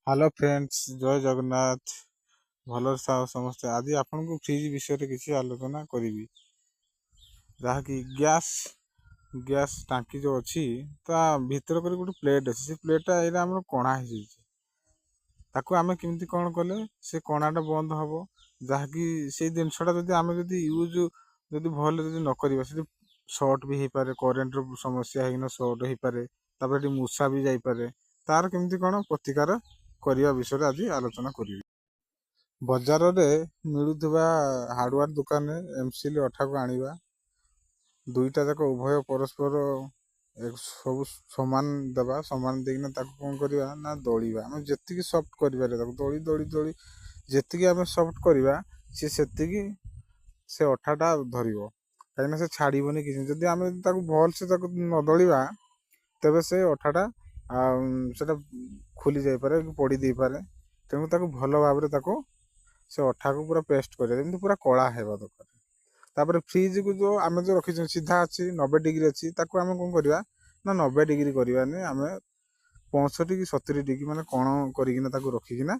Hello friends, जय जगन्नाथ। भल समस्ते आज आपन को फ्रिज विषय किसी आलोचना करी जहाँकि गैस टांकी जो अच्छी ता भीतर कर गोटे प्लेट अच्छी से प्लेटा यहाँ आम कणा ताकू आम केमती कौन कले से कणाटा बंद हम जहाँकि से जिनसटा जब आम यूज जब भल नक सर्ट भी हो पारे, करेन्ट समस्या होना सर्ट हो पारे, तापर मूषा भी जापे तार केमती कौन प्रतिकार करने विषय आज आलोचना करी। बजार में मिलुवा हार्डवेयर दुकान एमसील अठा को आनिबा दुईटा जाक उभय परस्पर सब सामान देवा सामान देना कौन करवा ना दलिया आम जी सफ्ट कर दली दली दली जी आम सफ्ट करवा सी से अठाटा धर कहीं से छाड़बनी कि जब आम भल से न दलिया तेरे से अठाटा खोली जापे पड़ी दे पारे। तेणु भल भाव से अठा को पूरा पेस्ट कर पूरा कला है दरकार। तापर फ्रिज को जो आम जो रखी सीधा अच्छी 90 डिग्री अच्छी आम कौन करवा ना 90 डिग्री करवानी आम 65 कि 70 डिग्री माने कण करना रखिकिना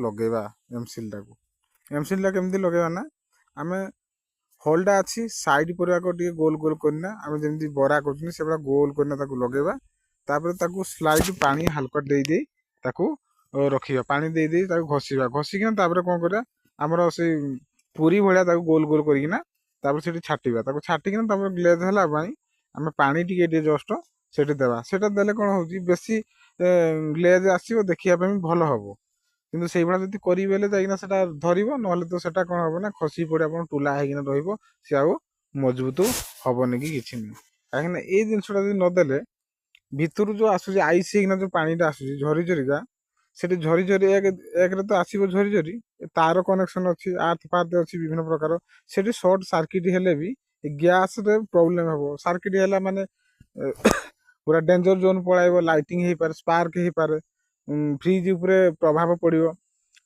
लगेगा एमसील टाक। एमसील टा केमती लगेगा ना आम होल्डा अच्छी साइड पर गोल गोल करना आम जमी बरा कर गोल करना लगेगा। तापर स्लाइड पानी हल्का दे रखा पानी दे घषा घषिकिना कौन कर आमर से पूरी भाया गोल गोल करना छाटिबा छाटिकिना ग्लेज है आम पानी टे जस्ट से देवा से देले कौन हो बेसी ग्लेज आसो देखापी भल हम कि से भाया जब करेंगे जाइना धर ना तो से कौन हम ना खसी पड़े आप टूला होना सी आ मजबूत हेनी कि किसी नहीं कहीं ये जिनसा नदेले भितर जो आसूस आईस जो पानीटा आसूस झरी झरीका से झरी झरी एक तो आसो झरी झरी तार कनेक्शन अच्छी आर्थ पार्थ अच्छी विभिन्न प्रकार से सर्ट सर्किट हेले भी गैस रे प्रॉब्लम हम सर्किट है माने पूरा डेंजर जोन पड़ाइब लाइटिंग हो पारे स्पार्क हो पारे फ्रिज उपरे प्रभाव पड़ो।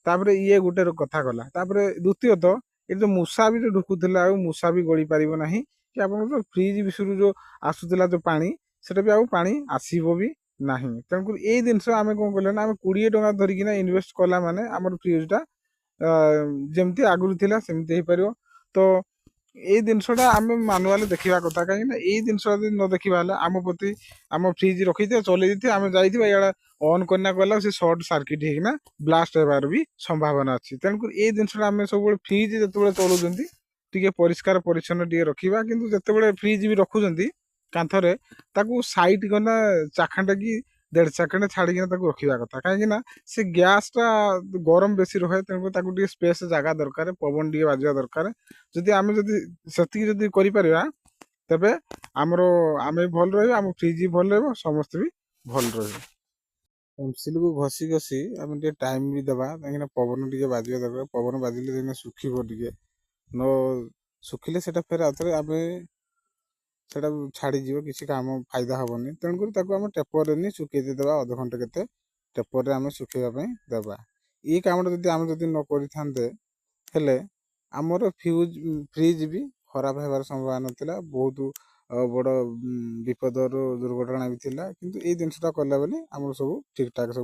तापर ये गोटे कथा गला द्वितीयत ये जो मूषा भी जो ढुकुला मूषा भी गली पार ना कि आप फ्रिज विषय जो आसूला जो पानी से भी पानी आसब भी ना। तेणुक ये जिनस आम कौन कले ना आम 20 टଙ୍କା धरिकी इनवेस्ट कला माने आम फ्रिजटा जमती आगुरी थिला सेमती हो पार। तो ये जिनसटा आम मानुआल देखा कथा कहीं ये जिनस न देखा आम प्रति आम फ्रिज रखी थे चल आम जाइए ऑन करना गला से सर्ट सर्किट होना ब्लास्ट होबार भी संभावना अच्छी। तेणुक ये जिनसा आम सब फ्रिज जो चलाउं टे परिष्कार परिच्छन्न टे रखा कि जिते फ्रिज भी रखुंट कांथरे सैड करना चाखंडा कि 1.5 सेकेंड छाड़िकी रखा कथा कहीं से गैसटा गरम बेसी रहे तेणुक स्पेस जगह दरकार पवन टे बाजवा दरकार। जदि आम से करें तेबे आमर आम भल रम फ्रिज भी भल रमस्त भी भल रही। एमसील को घसी घसी आम टाइम भी देवा कहीं पवन टे बाजवा दरकार पवन बाजिले सुखी टे न सुखिले फेर आउे आम से छाड़ीज किसी काम फायदा हेनी। तेणुक आम टेपर नहीं सुखे देवा अध घंटे के टेपर आम सुखेवाई देवा। ये कमटा जब आम जब न करें आमर फ्यूज फ्रिज भी खराब होबार संभावना था बहुत बड़ विपद दुर्घटना भी थिला किंतु ये जिनसा कला बेले आम सब ठीक ठाक सब